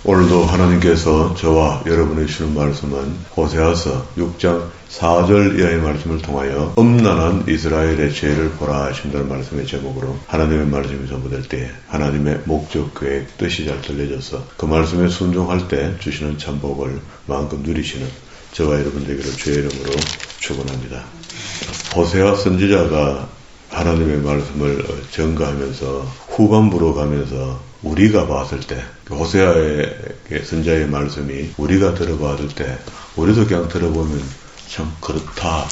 오늘도 하나님께서 저와 여러분에게 주시는 말씀은 호세아서 6장 4절 이하의 말씀을 통하여 음란한 이스라엘의 죄를 보라 하신다는 말씀의 제목으로 하나님의 말씀이 전부될 때 하나님의 목적, 계획, 뜻이 잘 들려져서 그 말씀에 순종할 때 주시는 참복을 마음껏 누리시는 저와 여러분 되기를 주의 이름으로 축원합니다. 호세아 선지자가 하나님의 말씀을 전가하면서 후반부로 가면서 우리가 봤을 때 호세아의 선지자의 말씀이 우리가 들어봤을 때 우리도 그냥 들어보면 참 그렇다.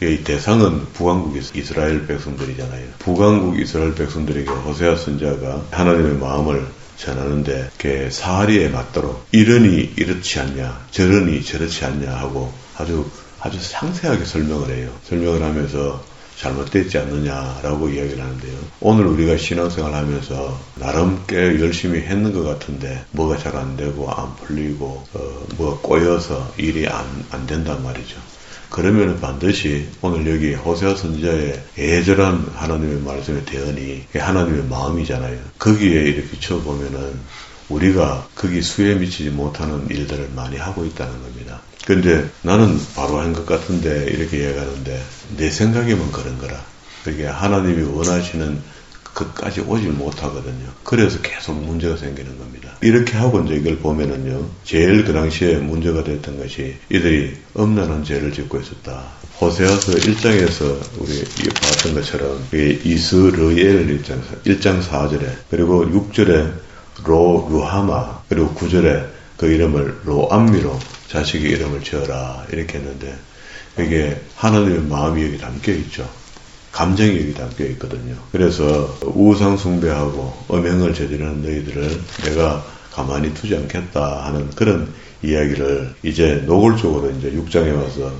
이 대상은 북왕국 이스라엘 백성들이잖아요. 북왕국 이스라엘 백성들에게 호세아 선지자가 하나님의 마음을 전하는데 사리에 맞도록 이러니 이렇지 않냐 저러니 저렇지 않냐 하고 아주 상세하게 설명을 해요. 설명을 하면서 잘못됐지 않느냐라고 이야기를 하는데요. 오늘 우리가 신앙생활 하면서 나름 꽤 열심히 했는 것 같은데 뭐가 잘 안 되고 안 풀리고 뭐가 꼬여서 일이 안 된단 말이죠. 그러면 반드시 오늘 여기 호세아 선지자의 애절한 하나님의 말씀의 대언이 하나님의 마음이잖아요. 거기에 이렇게 비춰보면은 우리가 거기 수에 미치지 못하는 일들을 많이 하고 있다는 겁니다. 근데 나는 바로 한 것 같은데 이렇게 이야기하는데 내 생각이면 그런 거라. 그게 하나님이 원하시는 그까지 오지 못하거든요. 그래서 계속 문제가 생기는 겁니다. 이렇게 하고 이제 이걸 보면은요, 제일 그 당시에 문제가 됐던 것이 이들이 음란한 죄를 짓고 있었다. 호세아서 1장에서 우리 봤던 것처럼 이스르엘 1장 4절에 그리고 6절에 루하마 그리고 9절에 그 이름을 로암미로 자식의 이름을 지어라 이렇게 했는데 이게 하나님의 마음이 여기 담겨 있죠. 감정이 여기 담겨 있거든요. 그래서 우상 숭배하고 음행을 저지르는 너희들을 내가 가만히 두지 않겠다 하는 그런 이야기를 이제 노골적으로 이제 6장에 와서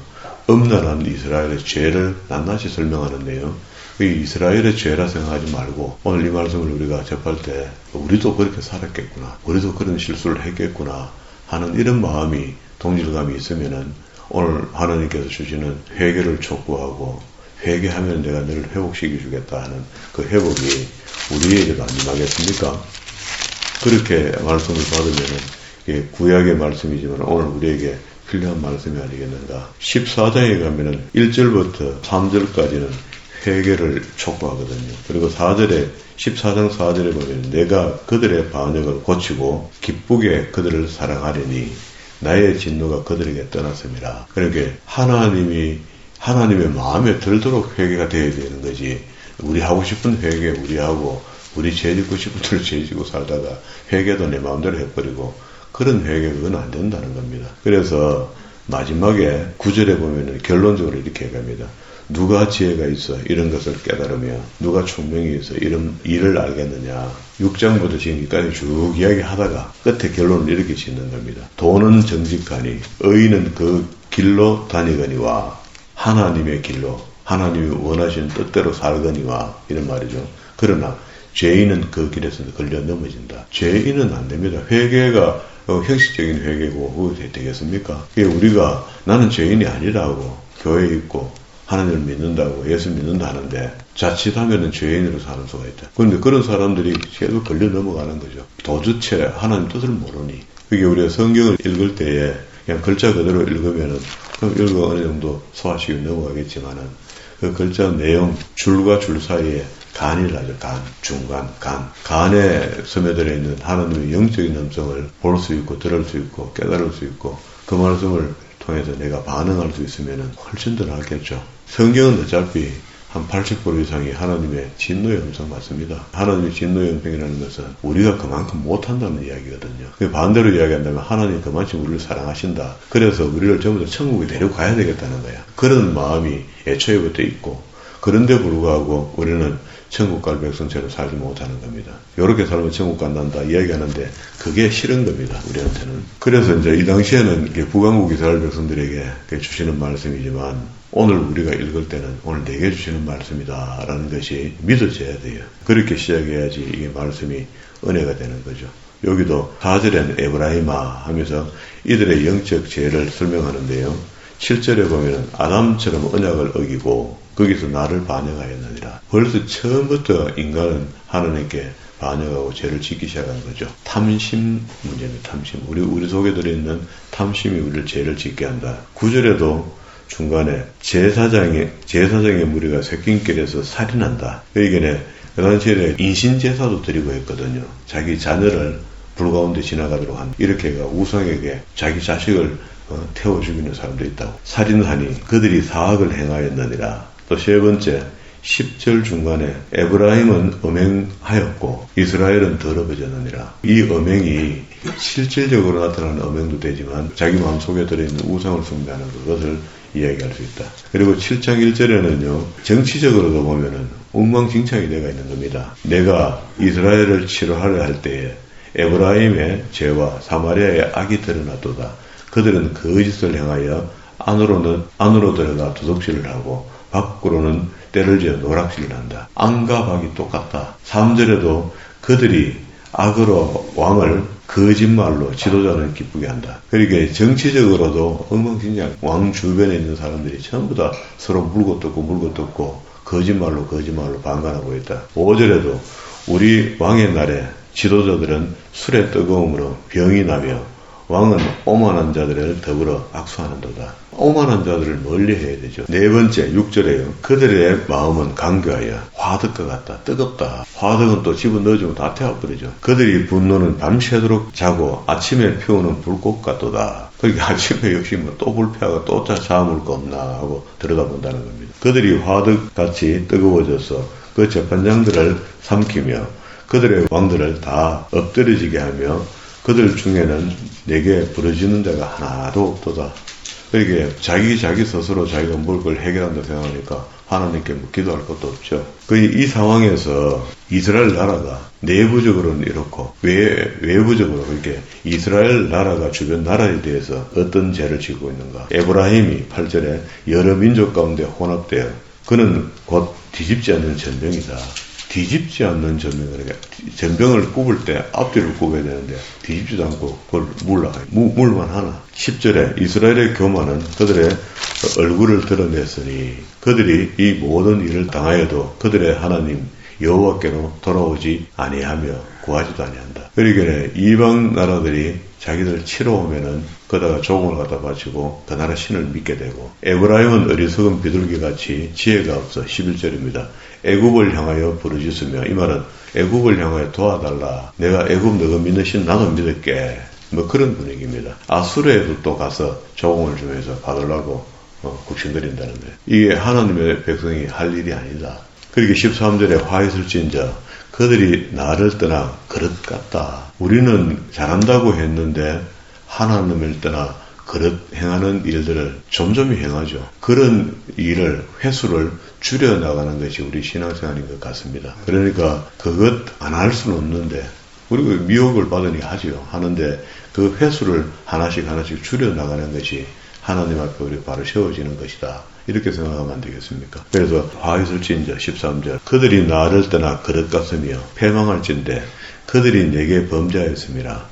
음란한 이스라엘의 죄를 낱낱이 설명하는데요. 이 이스라엘의 죄라 생각하지 말고 오늘 이 말씀을 우리가 접할 때 우리도 그렇게 살았겠구나, 우리도 그런 실수를 했겠구나 하는 이런 마음이 동질감이 있으면은 오늘 하나님께서 주시는 회개를 촉구하고 회개하면 내가 너를 회복시켜 주겠다 하는 그 회복이 우리에게도 안 임하겠습니까? 그렇게 말씀을 받으면은 이게 구약의 말씀이지만 오늘 우리에게 필요한 말씀이 아니겠는가. 14장에 가면은 1절부터 3절까지는 회개를 촉구하거든요. 그리고 14장 4절에 보면 내가 그들의 반역을 고치고 기쁘게 그들을 사랑하리니 나의 진노가 그들에게 떠났음이라. 그러니까 하나님의 마음에 들도록 회개가 되어야 되는 거지. 우리 하고 싶은 회개 우리하고 우리 죄 짓고 싶은 대로 죄 짓고 살다가 회개도 내 마음대로 해버리고 그런 회개 그건 안 된다는 겁니다. 그래서 마지막에 9절에 보면은 결론적으로 이렇게 해갑니다. 누가 지혜가 있어 이런 것을 깨달으며 누가 총명이 있어 이런 일을 알겠느냐. 6장부터 지금까지 쭉 이야기하다가 끝에 결론을 이렇게 짓는 겁니다. 도는 정직하니 의인은 그 길로 다니거니와 하나님의 길로 하나님이 원하시는 뜻대로 살거니와 이런 말이죠. 그러나 죄인은 그 길에서 걸려 넘어진다. 죄인은 안 됩니다. 회개가 형식적인 회개고 그게 되겠습니까? 우리가 나는 죄인이 아니라고 교회에 있고 하나님을 믿는다고 예수 믿는다 하는데 자칫하면은 죄인으로 사는 수가 있다. 그런데 그런 사람들이 계속 걸려 넘어가는 거죠. 도대체 하나님 뜻을 모르니. 그게 우리가 성경을 읽을 때에 그냥 글자 그대로 읽으면은 그럼 읽어 어느 정도 소화시키고 넘어가겠지만은 그 글자 내용 줄과 줄 사이에 간이라죠. 간, 중간, 간. 간에 스며들어 있는 하나님의 영적인 음성을 볼 수 있고 들을 수 있고 깨달을 수 있고 그 말씀을 통해서 내가 반응할 수 있으면 훨씬 더 낫겠죠. 성경은 어차피 한 80% 이상이 하나님의 진노의 음성 맞습니다. 하나님의 진노의 음성이라는 것은 우리가 그만큼 못한다는 이야기거든요. 반대로 이야기한다면 하나님 그만큼 우리를 사랑하신다. 그래서 우리를 전부 다 천국에 데려가야 되겠다는 거야. 그런 마음이 애초에부터 있고 그런데 불구하고 우리는 천국 갈 백성처럼 살지 못하는 겁니다. 이렇게 살면 천국 간단다 이야기하는데 그게 싫은 겁니다. 우리한테는. 그래서 이제 이 당시에는 북왕국 이스라엘 백성들에게 주시는 말씀이지만 오늘 우리가 읽을 때는 오늘 내게 주시는 말씀이다 라는 것이 믿어져야 돼요. 그렇게 시작해야지 이게 말씀이 은혜가 되는 거죠. 여기도 4절에는 에브라임아 하면서 이들의 영적 죄를 설명하는데요. 7절에 보면 아담처럼 언약을 어기고 거기서 나를 반역하였느니라. 벌써 처음부터 인간은 하나님께 반역하고 죄를 짓기 시작한 거죠. 탐심 문제입니다. 탐심. 우리 속에 들어있는 탐심이 우리를 죄를 짓게 한다. 9절에도 중간에 제사장의 무리가 섞인길에서 살인한다. 여기에 그 당시에 인신제사도 드리고 했거든요. 자기 자녀를 불 가운데 지나가도록 한 이렇게가 우상에게 자기 자식을 태워 죽이는 사람도 있다고. 살인하니 그들이 사악을 행하였느니라. 또 세 번째 10절 중간에 에브라임은 음행하였고 이스라엘은 더러워졌느니라. 이 음행이 실질적으로 나타나는 음행도 되지만 자기 마음속에 들어있는 우상을 숭배하는 그것을 이야기할 수 있다. 그리고 7장 1절에는요. 정치적으로도 보면은 엉망진창이 되어 있는 겁니다. 내가 이스라엘을 치료하려 할 때에 에브라임의 죄와 사마리아의 악이 드러났도다. 그들은 거짓을 행하여 안으로 들어가 도둑질을 하고 밖으로는 때를 지어 노락질을 한다. 안과 박이 똑같다. 3절에도 그들이 악으로 왕을 거짓말로 지도자는 기쁘게 한다. 그러니까 정치적으로도 엉망진창, 왕 주변에 있는 사람들이 전부 다 서로 물고 뜯고 거짓말로 방관하고 있다. 5절에도 우리 왕의 날에 지도자들은 술의 뜨거움으로 병이 나며 왕은 오만한 자들을 더불어 악수하는도다. 오만한 자들을 멀리해야 되죠. 네 번째 6절에요. 그들의 마음은 강교하여 화덕과 같다. 뜨겁다. 화덕은 또 집어넣어주면 다 태워버리죠. 그들이 분노는 밤새도록 자고 아침에 피우는 불꽃 같도다. 그러니까 아침에 역시 또 불피하고 또 잠을 거 없나 하고 들여다본다는 겁니다. 그들이 화덕같이 뜨거워져서 그 재판장들을 삼키며 그들의 왕들을 다 엎드려지게 하며 그들 중에는 내게 부르짖는 자가 하나도 없도다. 그러니까 자기 스스로 자기가 뭘 걸 해결한다 생각하니까 하나님께 기도할 것도 없죠. 이 상황에서 이스라엘 나라가 내부적으로는 이렇고 외부적으로 그렇게 이스라엘 나라가 주변 나라에 대해서 어떤 죄를 지고 있는가. 에브라임이 8절에 여러 민족 가운데 혼합되어 그는 곧 뒤집지 않는 전병이다. 뒤집지 않는 전병을 굽을 때 앞뒤를 굽어야 되는데 뒤집지도 않고 그걸 물만 하나. 10절에 이스라엘의 교만은 그들의 얼굴을 드러냈으니 그들이 이 모든 일을 당하여도 그들의 하나님 여호와께로 돌아오지 아니하며 구하지도 아니한다. 그러니까 이방 나라들이 자기들 치러 오면은 거다가 조공을 갖다 바치고 그 나라 신을 믿게 되고 에브라임은 어리석은 비둘기같이 지혜가 없어. 11절입니다. 애굽을 향하여 부르짖으며 이 말은 애굽을 향하여 도와달라. 내가 애굽 너가 믿는 신 나도 믿을게. 뭐 그런 분위기입니다. 아수르에도 또 가서 조공을 주면서 받으려고 국신거린다는 거예요. 이게 하나님의 백성이 할 일이 아니다. 그렇게 13절에 화 있을진저 그들이 나를 떠나 그릇 같다. 우리는 잘한다고 했는데 하나님을 떠나 그릇 행하는 일들을 점점 행하죠. 그런 일을 횟수를 줄여나가는 것이 우리 신앙생활인 것 같습니다. 그러니까 그것 안 할 수는 없는데 우리가 미혹을 받으니 하죠. 하는데 그 횟수를 하나씩 줄여나가는 것이 하나님 앞에 우리 바로 세워지는 것이다. 이렇게 생각하면 안 되겠습니까? 그래서 화 있을진저 13절 그들이 나를 떠나 그릇 같으며 패망할진대 그들이 내게 범죄하였음이라.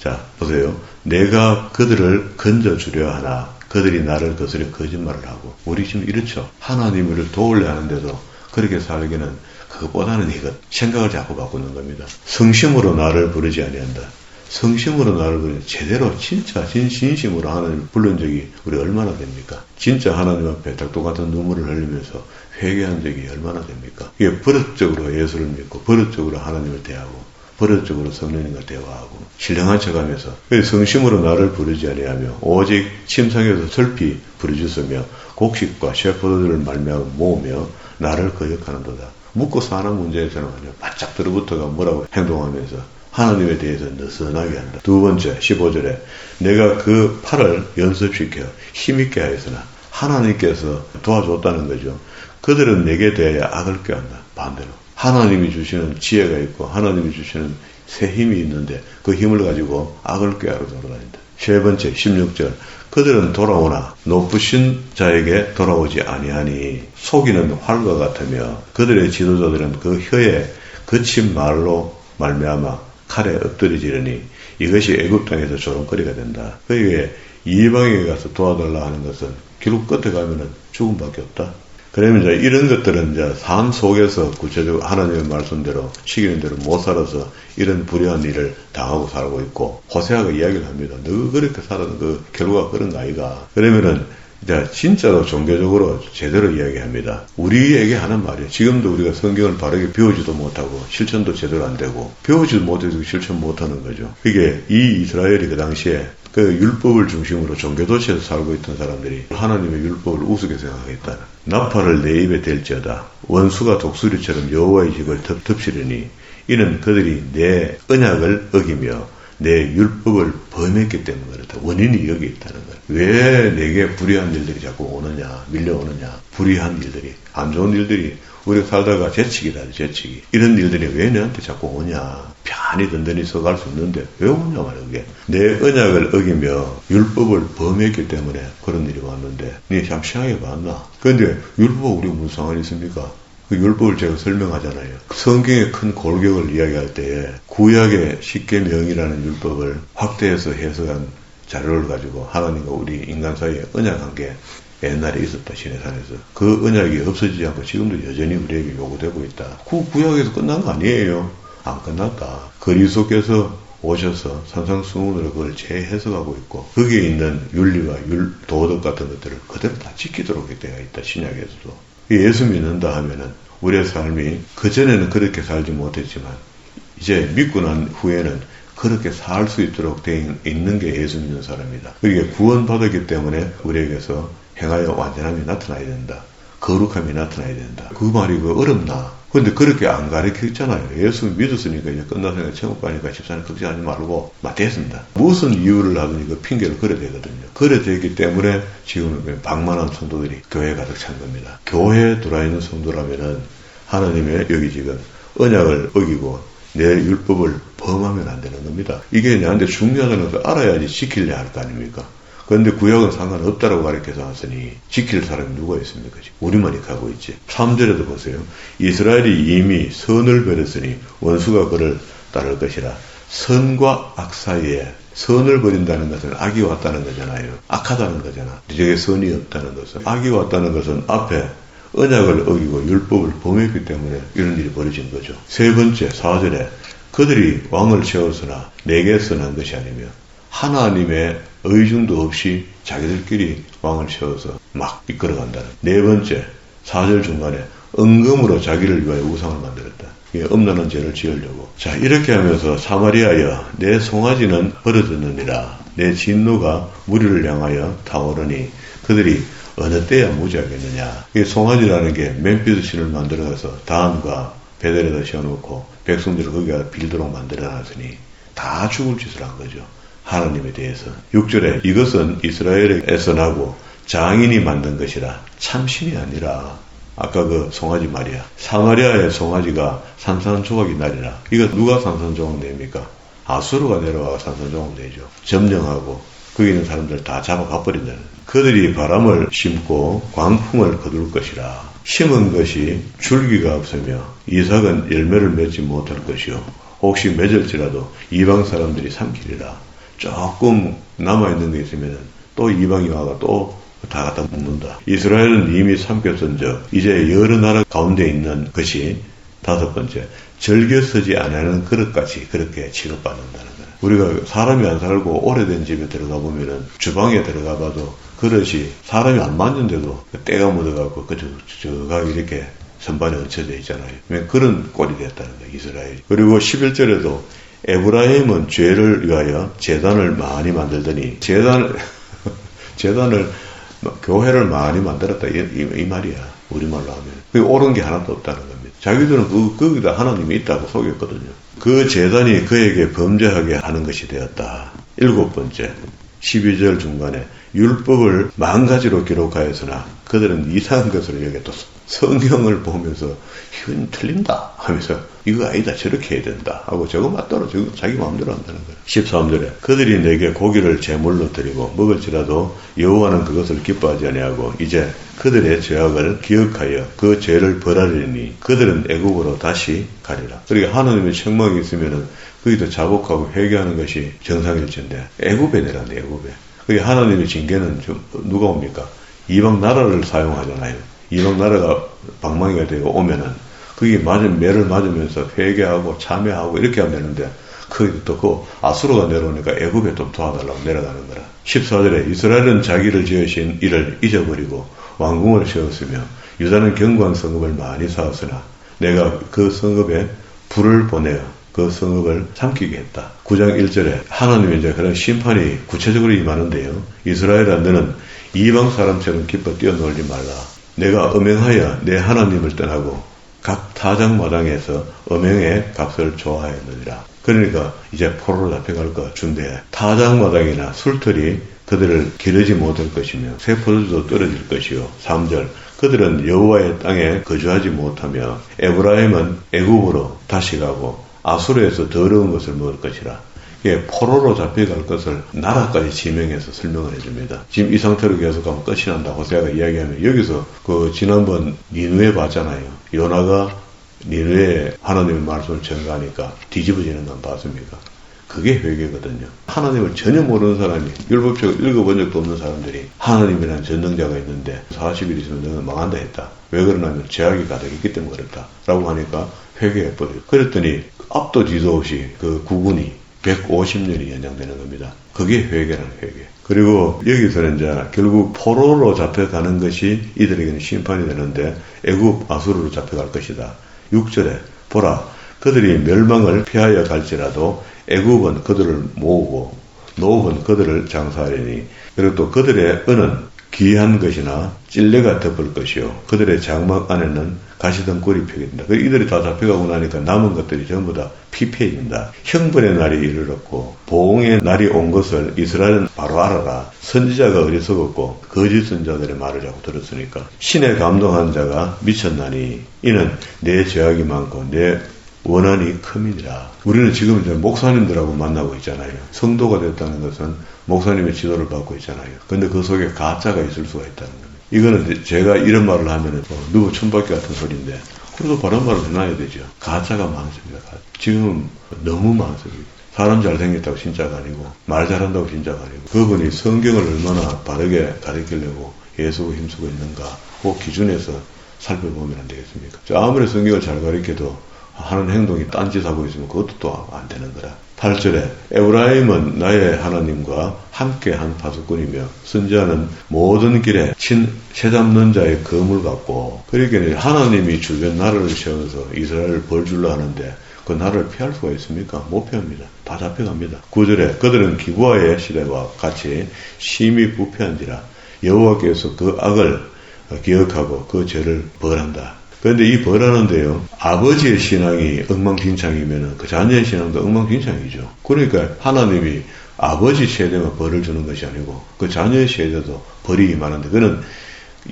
자 보세요. 내가 그들을 건져주려 하나 그들이 나를 거스려 거짓말을 하고. 우리 지금 이렇죠. 하나님을 도우려 하는데도 그렇게 살기는 그것보다는 이것 생각을 자꾸 바꾸는 겁니다. 성심으로 나를 부르지 아니한다. 성심으로 나를 부르지 제대로 진짜 진심으로 하나님 부른 적이 우리 얼마나 됩니까? 진짜 하나님 앞에 닭도 같은 눈물을 흘리면서 회개한 적이 얼마나 됩니까? 이게 버릇적으로 예수를 믿고 버릇적으로 하나님을 대하고 버릇적으로 성령님과 대화하고 신령한 척하면서 성심으로 나를 부르지 아니하며 오직 침상에서 설피 부르짖으며 곡식과 셰퍼들을 말미암아 모으며 나를 거역하는도다. 묻고 사는 문제에서는 바짝 들어붙어가 뭐라고 행동하면서 하나님에 대해서 느슨하게 한다. 두 번째 15절에 내가 그 팔을 연습시켜 힘있게 하였으나 하나님께서 도와줬다는 거죠. 그들은 내게 대하여 악을 꾀한다. 반대로 하나님이 주시는 지혜가 있고 하나님이 주시는 새 힘이 있는데 그 힘을 가지고 악을 꾀하러 돌아다닌다. 세 번째 16절 그들은 돌아오나 높으신 자에게 돌아오지 아니하니 속이는 활과 같으며 그들의 지도자들은 그 혀에 거친 말로 말미암아 칼에 엎드려지려니 이것이 애굽 땅에서 조롱거리가 된다. 그에게 이방에 가서 도와달라 하는 것은 결국 끝에 가면은 죽음밖에 없다. 그러면 이제 이런 것들은 이제 삶 속에서 구체적으로 하나님의 말씀대로 시키는 대로 못 살아서 이런 불의한 일을 당하고 살고 있고, 호세아가 이야기를 합니다. 너 그렇게 살아는 그 결과가 그런 거 아이가. 그러면은 이제 진짜로 종교적으로 제대로 이야기합니다. 우리에게 하는 말이에요. 지금도 우리가 성경을 바르게 배우지도 못하고 실천도 제대로 안 되고, 배우지도 못해서 실천 못하는 거죠. 이게 이 이스라엘이 그 당시에 그 율법을 중심으로 종교도시에서 살고 있던 사람들이 하나님의 율법을 우습게 생각했다는, 나팔을 내 입에 댈지어다 원수가 독수리처럼 여호와의 집을 덮치려니 이는 그들이 내 언약을 어기며 내 율법을 범했기 때문에 그렇다. 원인이 여기 있다는 거예요. 왜 내게 불의한 일들이 자꾸 오느냐, 밀려오느냐. 불의한 일들이, 안 좋은 일들이, 우리가 살다가 재치기다, 재치기. 이런 일들이 왜 내한테 자꾸 오냐. 편히 든든히 써갈 수 있는데 왜 오냐 말이야. 그게 내 언약을 어기며 율법을 범했기 때문에 그런 일이 왔는데, 니 참 생각해 봤나? 그런데 율법 우리가 무슨 상관이 있습니까? 그 율법을 제가 설명하잖아요. 성경의 큰 골격을 이야기할 때에 구약의 십계명이라는 율법을 확대해서 해석한 자료를 가지고 하나님과 우리 인간 사이에 언약한 게 옛날에 있었다, 시내산에서. 그 언약이 없어지지 않고 지금도 여전히 우리에게 요구되고 있다. 그 구약에서 끝난 거 아니에요. 안 끝났다. 그리스도께서 오셔서 산상수훈으로 그걸 재해석하고 있고, 거기에 있는 윤리와 도덕 같은 것들을 그대로 다 지키도록 되어 있다, 신약에서도. 예수 믿는다 하면은 우리의 삶이 그전에는 그렇게 살지 못했지만 이제 믿고 난 후에는 그렇게 살 수 있도록 되어 있는 게 예수 믿는 사람이다. 그게 구원받았기 때문에 우리에게서 행하여 완전함이 나타나야 된다. 거룩함이 나타나야 된다. 그 말이 어렵나? 근데 그렇게 안 가르쳤잖아요. 예수 믿었으니까 이제 끝났으니까 천국 가니까 집사님 걱정하지 말고 됐습니다. 무슨 이유를 하든지 그 핑계를 걸어야 되거든요. 걸어야 되기 때문에 지금 방만한 성도들이 교회에 가득 찬 겁니다. 교회에 들어있는 성도라면은 하나님의 여기 지금 언약을 어기고 내 율법을 범하면 안 되는 겁니다. 이게 내한테 중요하다는 것을 알아야지 지키려 할 거 아닙니까? 그런데 구약은 상관없다라고 가르쳐서 왔으니 지킬 사람이 누가 있습니까? 우리만이 가고 있지. 3절에도 보세요. 이스라엘이 이미 선을 버렸으니 원수가 그를 따를 것이라. 선과 악 사이에, 선을 버린다는 것은 악이 왔다는 거잖아요. 악하다는 거잖아. 저게 선이 없다는 것은. 악이 왔다는 것은 앞에 언약을 어기고 율법을 범했기 때문에 이런 일이 벌어진 거죠. 세 번째, 4절에 그들이 왕을 세웠으나 내게 선한 것이 아니며 하나님의 의중도 없이 자기들끼리 왕을 세워서 막 이끌어간다는. 네 번째, 4절 중간에 은금으로 자기를 위하여 우상을 만들었다. 이게 엄란한 죄를 지으려고. 자, 이렇게 하면서 사마리아여 내 송아지는 버려졌느니라. 내 진노가 무리를 향하여 타오르니 그들이 어느 때야 무지하겠느냐. 이 송아지라는 게 멤피스 신을 만들어서 단과 베델에다 씌워놓고 백성들을 거기가 빌도록 만들어놨으니 다 죽을 짓을 한 거죠. 하나님에 대해서. 6절에 이것은 이스라엘에서 나고 장인이 만든 것이라 참신이 아니라. 아까 그 송아지 말이야. 사마리아의 송아지가 산산조각이 나리라. 이거 누가 산산조각 냅니까? 아수르가 내려와서 산산조각 내죠. 점령하고 거기 있는 사람들 다 잡아가 버린다는. 그들이 바람을 심고 광풍을 거둘 것이라. 심은 것이 줄기가 없으며 이삭은 열매를 맺지 못할 것이요 혹시 맺을지라도 이방 사람들이 삼키리라. 조금 남아있는 게 있으면 또 이방이 와가 또 다 갖다 먹는다. 이스라엘은 이미 삼켰은즉 이제 여러 나라 가운데 있는 것이 다섯 번째, 절겨 서지 않는 그릇같이 그렇게 취급받는다는 거예요. 우리가 사람이 안 살고 오래된 집에 들어가 보면은 주방에 들어가 봐도 그릇이 사람이 안 맞는데도 때가 묻어갖고 저가 이렇게 선반에 얹혀져 있잖아요. 그런 꼴이 됐다는 거예요, 이스라엘이. 그리고 11절에도 에브라임은 죄를 위하여 제단을 많이 만들더니 제단을 교회를 많이 만들었다 이 말이야. 우리말로 하면. 그게 옳은 게 하나도 없다는 겁니다. 자기들은 거기다 하나님이 있다고 속였거든요. 그 제단이 그에게 범죄하게 하는 것이 되었다. 7번째 12절 중간에 율법을 10,000가지로 기록하였으나 그들은 이상한 것으로 여겼다. 성경을 보면서 이건 틀린다 하면서 이거 아니다 저렇게 해야 된다 하고 저거 맞더라 저거 자기 마음대로 한다는 거예요. 13절에 그들이 내게 고기를 제물로 드리고 먹을지라도 여호와는 그것을 기뻐하지 아니하고 이제 그들의 죄악을 기억하여 그 죄를 벌하리니 그들은 애국으로 다시 가리라. 그러니까 하나님의 책망이 있으면은 거기도 자복하고 회개하는 것이 정상일진데 애굽에 내라네. 애굽에. 그게 하나님의 징계는 누가 옵니까? 이방 나라를 사용하잖아요. 이방 나라가 방망이가 되고 오면은 그게 매를 맞으면서 회개하고 참회하고 이렇게 하면 되는데 거기도 또 그 아수르가 내려오니까 애굽에 좀 도와달라고 내려가는 거라. 14절에 이스라엘은 자기를 지으신 이를 잊어버리고 왕궁을 세웠으며 유다는 견고한 성읍을 많이 쌓았으나 내가 그 성읍에 불을 보내어 그 성읍을 삼키게 했다. 9장 1절에 하나님의 이제 그런 심판이 구체적으로 임하는데요. 이스라엘아 너는 이방 사람처럼 기뻐 뛰어놀지 말라. 내가 음행하여 내 하나님을 떠나고 각 타작마당에서 음행의 값을 좋아하였느니라. 그러니까 이제 포로로 잡혀갈 거 준비해. 타작마당이나 술틀이 그들을 기르지 못할 것이며 새 포도주도 떨어질 것이요. 3절 그들은 여호와의 땅에 거주하지 못하며 에브라임은 애굽으로 다시 가고 아수르에서 더러운 것을 먹을 것이라. 예, 포로로 잡혀갈 것을 나라까지 지명해서 설명을 해줍니다. 지금 이 상태로 계속 가면 끝이 난다. 호세아가 이야기하면 여기서 그 지난번 니느웨 봤잖아요. 요나가 니느웨에 하나님의 말씀을 전가하니까 뒤집어지는 건 봤습니까? 그게 회개거든요. 하나님을 전혀 모르는 사람이 율법책을 읽어본 적도 없는 사람들이 하나님이라는 전능자가 있는데 40일 있으면 너는 망한다 했다. 왜 그러냐면 죄악이 가득했기 때문에 그렇다. 라고 하니까 회개해버려요. 그랬더니 앞도 뒤도 없이 그 구군이 150년이 연장되는 겁니다. 그게 회개라는 회개. 그리고 여기서는 이제 결국 포로로 잡혀가는 것이 이들에게는 심판이 되는데 애굽 아수르로 잡혀갈 것이다. 6절에 보라 그들이 멸망을 피하여 갈지라도 애굽은 그들을 모으고 노읍은 그들을 장사하리니 그리고 또 그들의 은은 귀한 것이나 찔레가 덮을 것이요 그들의 장막 안에는 가시등불이 펴진다. 이들이 다 잡혀가고 나니까 남은 것들이 전부 다 피폐해진다. 형벌의 날이 이르렀고 보응의 날이 온 것을 이스라엘은 바로 알아라. 선지자가 어리석었고 거짓 선자들의 말을 자꾸 들었으니까 신에 감동한 자가 미쳤나니 이는 내 죄악이 많고 내 원한이 큼이니라. 우리는 지금 이제 목사님들하고 만나고 있잖아요. 성도가 됐다는 것은 목사님의 지도를 받고 있잖아요. 근데 그 속에 가짜가 있을 수가 있다는 겁니다. 이거는 제가 이런 말을 하면은 누구 춤바퀴 같은 소리인데 그래도 바른 말을 해놔야 되죠. 가짜가 많습니다. 지금은 너무 많습니다. 사람 잘생겼다고 진짜가 아니고 말 잘한다고 진짜가 아니고 그분이 성경을 얼마나 바르게 가르치려고 애쓰고 힘쓰고 있는가 그 기준에서 살펴보면 안 되겠습니까? 아무리 성경을 잘 가르쳐도 하는 행동이 딴짓하고 있으면 그것도 또 안 되는 거라. 8절에 에브라임은 나의 하나님과 함께한 파수꾼이며 선지자는 모든 길에 새 잡는 자의 검을 갖고 그러니까 하나님이 주변 나라를 세워서 이스라엘을 벌 주려 하는데 그 나라를 피할 수가 있습니까? 못 피합니다. 다 잡혀갑니다. 9절에 그들은 기브아의 시대와 같이 심히 부패한지라 여호와께서 그 악을 기억하고 그 죄를 벌한다. 그런데 이 벌하는데요, 아버지의 신앙이 엉망진창이면 그 자녀의 신앙도 엉망진창이죠. 그러니까 하나님이 아버지 세대만 벌을 주는 것이 아니고 그 자녀의 세대도 벌이 임하는데 그는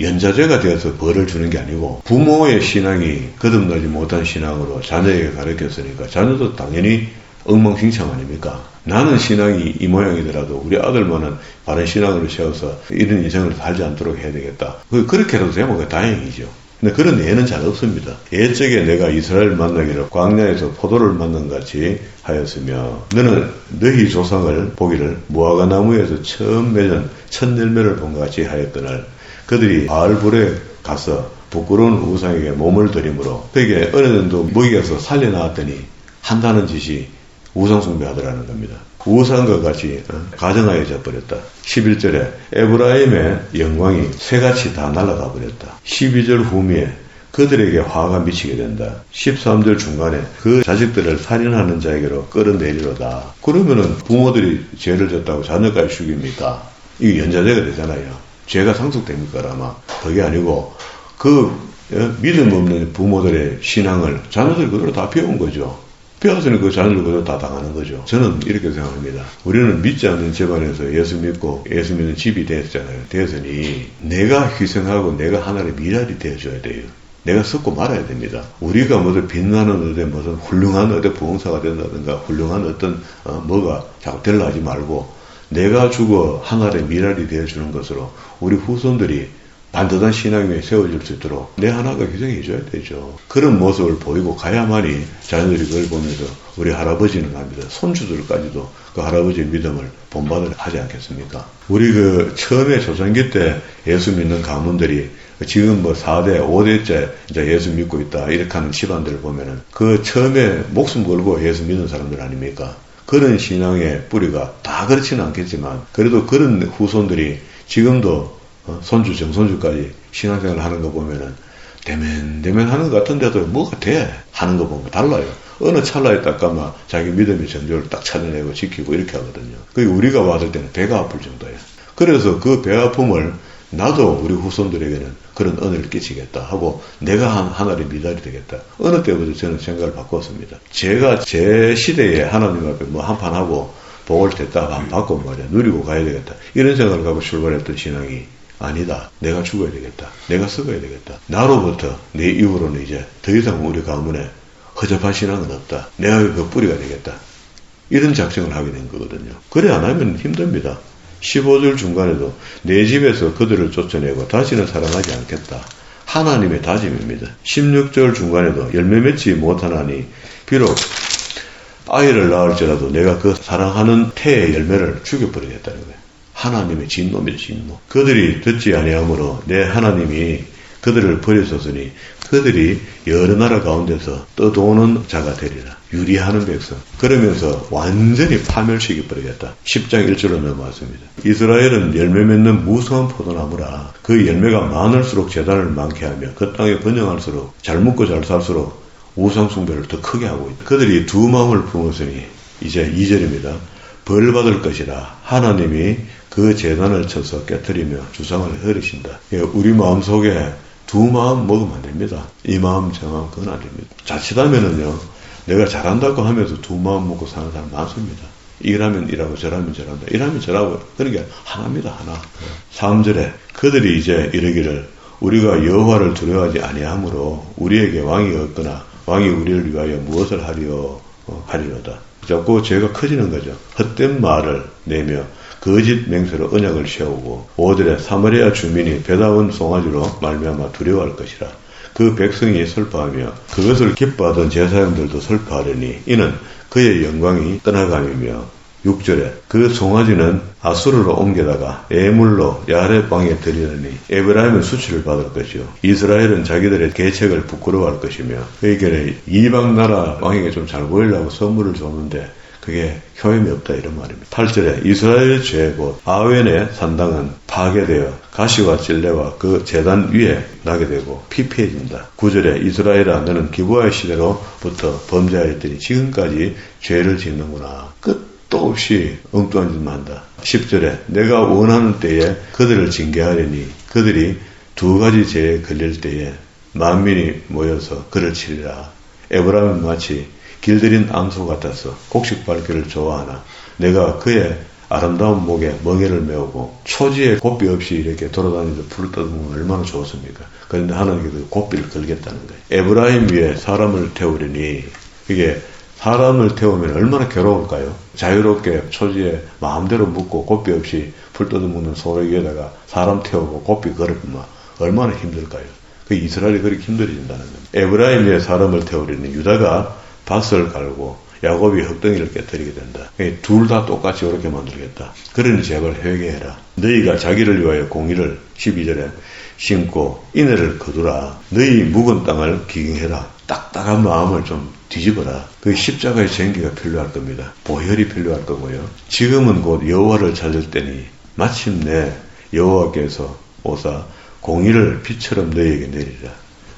연자제가 되어서 벌을 주는 게 아니고 부모의 신앙이 거듭나지 못한 신앙으로 자녀에게 가르쳤으니까 자녀도 당연히 엉망진창 아닙니까? 나는 신앙이 이 모양이더라도 우리 아들만은 바른 신앙으로 세워서 이런 인생을 살지 않도록 해야 되겠다. 그렇게라도 되면 다행이죠. 근데 그런 예는 잘 없습니다. 옛적에 내가 이스라엘 만나기를 광야에서 포도를 만난 같이 하였으며 너는 너희 조상을 보기를 무화과 나무에서 처음 맺은 첫 열매를 본 것 같이 하였거늘 그들이 바알불에 가서 부끄러운 우상에게 몸을 들이므로 그에게 어느 정도 먹이가서 살려나왔더니 한다는 짓이 우상숭배하더라는 겁니다. 우상과 같이 가정하여져 버렸다. 11절에 에브라임의 영광이 새같이 다 날아가 버렸다. 12절 후미에 그들에게 화가 미치게 된다. 13절 중간에 그 자식들을 살인하는 자에게로 끌어내리로다. 그러면은 부모들이 죄를 졌다고 자녀까지 죽입니까? 이게 연자제가 되잖아요. 죄가 상속됩니까? 아마 그게 아니고 그 믿음 없는 부모들의 신앙을 자녀들이 그대로 다 배운 거죠. 배웠으니 그 자녀들 그대로 다 당하는 거죠. 저는 이렇게 생각합니다. 우리는 믿지 않는 집안에서 예수 믿고 예수 믿는 집이 됐잖아요. 됐으니 내가 희생하고 내가 하나의 미랄이 되어줘야 돼요. 내가 썩고 말아야 됩니다. 우리가 무슨 빛나는 어디 무슨 훌륭한 어디 부흥사가 된다든가 훌륭한 어떤 뭐가 자꾸 되려 하지 말고 내가 죽어 하나의 미랄이 되어주는 것으로 우리 후손들이 반듯한 신앙 위에 세워질 수 있도록 내 하나가 희생해 줘야 되죠. 그런 모습을 보이고 가야만이 자녀들이 그걸 보면서 우리 할아버지는 합니다. 손주들까지도 그 할아버지의 믿음을 본받으려 하지 않겠습니까? 우리 처음에 초창기 때 예수 믿는 가문들이 지금 뭐 4대, 5대째 이제 예수 믿고 있다. 이렇게 하는 집안들을 보면은 그 처음에 목숨 걸고 예수 믿는 사람들 아닙니까? 그런 신앙의 뿌리가 다 그렇지는 않겠지만 그래도 그런 후손들이 지금도 손주, 정손주까지 신앙생활을 하는 거 보면은 대면 하는 것 같은데도 뭐가 돼? 하는 거 보면 달라요. 어느 찰나에 딱 가면 자기 믿음의 정조를 딱 찾아내고 지키고 이렇게 하거든요. 그게 우리가 봤을 때는 배가 아플 정도예요. 그래서 그 배 아픔을 나도 우리 후손들에게는 그런 은혜를 끼치겠다 하고 내가 하나님의 미달이 되겠다. 어느 때부터 저는 생각을 바꿨습니다. 제가 제 시대에 하나님 앞에 뭐 한판 하고 복을 됐다 한 받고 말이야 누리고 가야 되겠다. 이런 생각을 갖고 출발했던 신앙이 아니다. 내가 죽어야 되겠다. 내가 썩어야 되겠다. 나로부터 내 이후로는 이제 더 이상 우리 가문에 허접한 신앙은 없다. 내가 그 뿌리가 되겠다. 이런 작정을 하게 된 거거든요. 그래 안 하면 힘듭니다. 15절 중간에도 내 집에서 그들을 쫓아내고 다시는 사랑하지 않겠다. 하나님의 다짐입니다. 16절 중간에도 열매 맺지 못하나니 비록 아이를 낳을지라도 내가 그 사랑하는 태의 열매를 죽여버리겠다는 거예요. 하나님의 진노입니다. 진노. 그들이 듣지 아니하므로 내 하나님이 그들을 버리셨으니 그들이 여러 나라 가운데서 떠도는 자가 되리라. 유리하는 백성. 그러면서 완전히 파멸시켜버리겠다. 10장 1절로 넘어왔습니다. 이스라엘은 열매 맺는 무성한 포도나무라. 그 열매가 많을수록 재단을 많게 하며 그 땅에 번영할수록 잘 먹고 잘 살수록 우상 숭배를 더 크게 하고 있다. 그들이 두 마음을 품었으니 이제 2절입니다. 벌 받을 것이라. 하나님이 그 재단을 쳐서 깨뜨리며 주상을 흐리신다. 우리 마음속에 두 마음 먹으면 안 됩니다. 이 마음 저 마음 그건 안 됩니다. 자칫하면은요 내가 잘한다고 하면서 두 마음 먹고 사는 사람 많습니다. 이라면 이라고 저라면 저란다. 이라면 저라고. 그러니까 하나입니다. 하나. 3절에 그들이 이제 이르기를 우리가 여호와를 두려워하지 아니하므로 우리에게 왕이 없거나 왕이 우리를 위하여 무엇을 하리로다. 자꾸 죄가 커지는 거죠. 헛된 말을 내며 거짓 맹세로 언약을 세우고 5절에 사마리아 주민이 배다운 송아지로 말미암아 두려워할 것이라. 그 백성이 슬퍼하며 그것을 기뻐하던 제사장들도 슬퍼하려니 이는 그의 영광이 떠나감이며 6절에 그 송아지는 아수르로 옮겨다가 애물로 야렙 왕에 드리려니 에브라임은 수치를 받을 것이요 이스라엘은 자기들의 계책을 부끄러워할 것이며 그에게는 이방 나라 왕에게 좀 잘 보이려고 선물을 줬는데 그게 효임이 없다 이런 말입니다. 8절에 이스라엘의 죄 곧 아웬의 산당은 파괴되어 가시와 찔레와 그 제단 위에 나게 되고 피폐해진다. 9절에 이스라엘아 너는 기브아의 시대로부터 범죄하였더니 지금까지 죄를 짓는구나. 끝도 없이 엉뚱한 짓만 한다. 10절에 내가 원하는 때에 그들을 징계하려니 그들이 두 가지 죄에 걸릴 때에 만민이 모여서 그를 치리라. 에브라임은 마치 길들인 암소 같아서 곡식 밟기를 좋아하나 내가 그의 아름다운 목에 멍에를 메우고 초지에 고삐 없이 이렇게 돌아다니면서 풀을 떠들면 얼마나 좋습니까? 그런데 하나님께서 고삐를 걸겠다는 거예요. 에브라임 위에 사람을 태우려니 이게 사람을 태우면 얼마나 괴로울까요? 자유롭게 초지에 마음대로 묵고 고삐 없이 풀 떠들먹는 소로 위에다가 사람 태우고 고삐 걸으면 얼마나 힘들까요? 그 이스라엘이 그렇게 힘들어진다는 겁니다. 에브라임 위에 사람을 태우려니 유다가 밭을 갈고 야곱이 흙덩이를 깨뜨리게 된다. 둘 다 똑같이 이렇게 만들겠다. 그러니 제발 회개해라. 너희가 자기를 위하여 공의를 12절에 심고 인애를 거두라. 너희 묵은 땅을 기경해라. 딱딱한 마음을 좀 뒤집어라. 그 십자가의 전기가 필요할 겁니다. 보혈이 필요할 거고요. 지금은 곧 여호와를 찾을 때니 마침내 여호와께서 오사 공의를 비처럼 너희에게 내리라.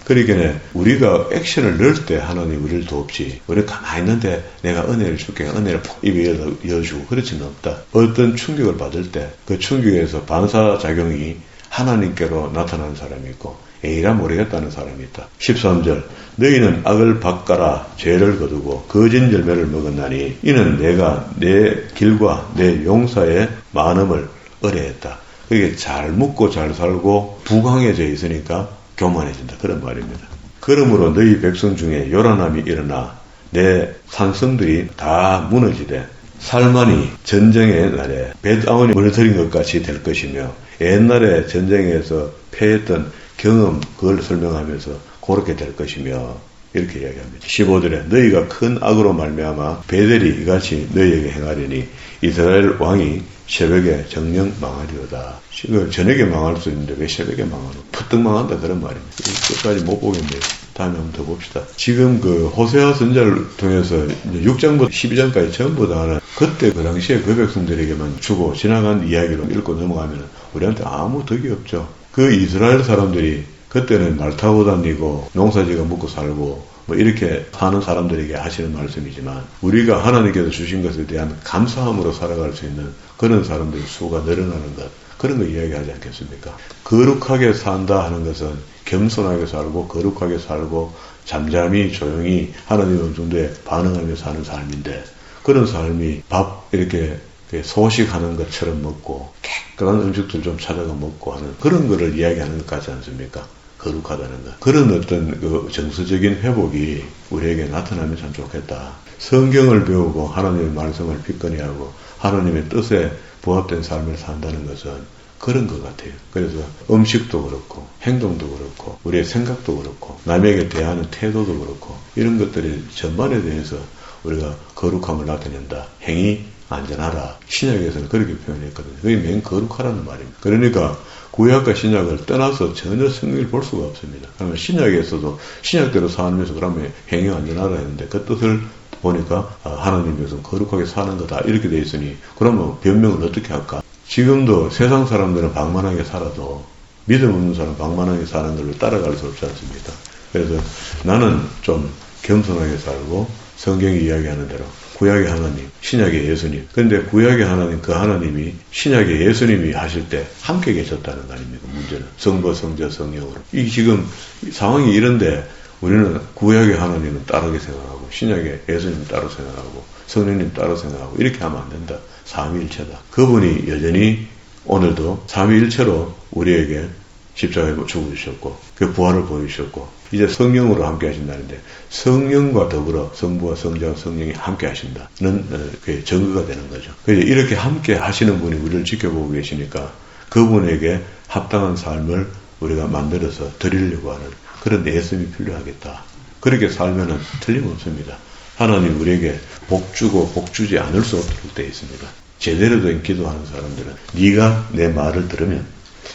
그러니까 우리가 액션을 넣을 때 하나님 우리를 돕지. 우리 가만히 있는데 내가 은혜를 줄게. 은혜를 푹 입에 열어주고 그렇지는 없다. 어떤 충격을 받을 때 그 충격에서 반사작용이 하나님께로 나타나는 사람이 있고 에이라 모르겠다는 사람이 있다. 13절 너희는 악을 바꿔라 죄를 거두고 거짓 열매를 먹었나니 이는 내가 내 길과 내 용사의 많음을 의뢰했다. 그게 잘 묵고 잘 살고 부강해져 있으니까 교만해진다. 그런 말입니다. 그러므로 너희 백성 중에 요란함이 일어나 내 산성들이 다 무너지되 살만이 전쟁의 날에 벳아원이 무너뜨린 것 같이 될 것이며 옛날에 전쟁에서 패했던 경험 그걸 설명하면서 그렇게 될 것이며 이렇게 이야기합니다. 15절에 너희가 큰 악으로 말미암아 베델이 이같이 너희에게 행하려니 이스라엘 왕이 새벽에 정령 망하리로다. 지금 저녁에 망할 수 있는데 왜 새벽에 망하노? 푸뜩 망한다 그런 말입니다. 끝까지 못 보겠네요. 다음에 한번 더 봅시다. 지금 그 호세아 선자를 통해서 6장부터 12장까지 전부 다 그때 그 당시에 그 백성들에게만 주고 지나간 이야기로 읽고 넘어가면 우리한테 아무 덕이 없죠. 그 이스라엘 사람들이 그때는 말 타고 다니고 농사지가 먹고 살고 뭐 이렇게 사는 사람들에게 하시는 말씀이지만 우리가 하나님께서 주신 것에 대한 감사함으로 살아갈 수 있는 그런 사람들의 수가 늘어나는 것, 그런 거 이야기하지 않겠습니까? 거룩하게 산다 하는 것은 겸손하게 살고 거룩하게 살고 잠잠히 조용히 하나님의 음성도에 반응하며 사는 삶인데, 그런 삶이 밥 이렇게 소식하는 것처럼 먹고 깨끗한 음식들 좀 찾아가 먹고 하는 그런 거를 이야기하는 것 같지 않습니까? 거룩하다는 것. 그런 어떤 그 정서적인 회복이 우리에게 나타나면 참 좋겠다. 성경을 배우고 하나님의 말씀을 빗거니 하고 하나님의 뜻에 부합된 삶을 산다는 것은 그런 것 같아요. 그래서 음식도 그렇고 행동도 그렇고 우리의 생각도 그렇고 남에게 대하는 태도도 그렇고 이런 것들이 전반에 대해서 우리가 거룩함을 나타낸다. 행위 안전하라. 신약에서는 그렇게 표현했거든요. 그게 맨 거룩하라는 말입니다. 그러니까 구약과 신약을 떠나서 전혀 성경을 볼 수가 없습니다. 그러면 신약에서도 신약대로 사면서 그러면 행위 안전하라 했는데 그 뜻을 보니까 하나님께서 거룩하게 사는 거다 이렇게 돼 있으니 그러면 변명을 어떻게 할까? 지금도 세상 사람들은 방만하게 살아도 믿음 없는 사람 방만하게 사는 걸로 따라갈 수 없지 않습니까? 그래서 나는 좀 겸손하게 살고 성경이 이야기하는 대로 구약의 하나님, 신약의 예수님. 그런데 구약의 하나님, 그 하나님이 신약의 예수님이 하실 때 함께 계셨다는 거 아닙니까? 문제는 성부, 성자, 성령으로. 이 지금 상황이 이런데 우리는 구약의 하나님은 따르게 생각하고 신약의 예수님 따로 생각하고 성령님 따로 생각하고 이렇게 하면 안 된다. 삼위일체다. 그분이 여전히 오늘도 삼위일체로 우리에게 십자가에 죽으셨고 그 부활을 보여주셨고 이제 성령으로 함께 하신다는데 성령과 더불어 성부와 성자와 성령이 함께 하신다는 그게 증거가 되는 거죠. 그래서 이렇게 함께 하시는 분이 우리를 지켜보고 계시니까 그분에게 합당한 삶을 우리가 만들어서 드리려고 하는 그런 내심이 필요하겠다. 그렇게 살면은 틀림없습니다. 하나님 우리에게 복 주고 복 주지 않을 수 없도록 되어 있습니다. 제대로 된 기도하는 사람들은 네가 내 말을 들으면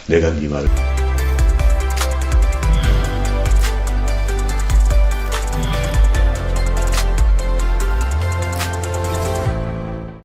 내가 네 말을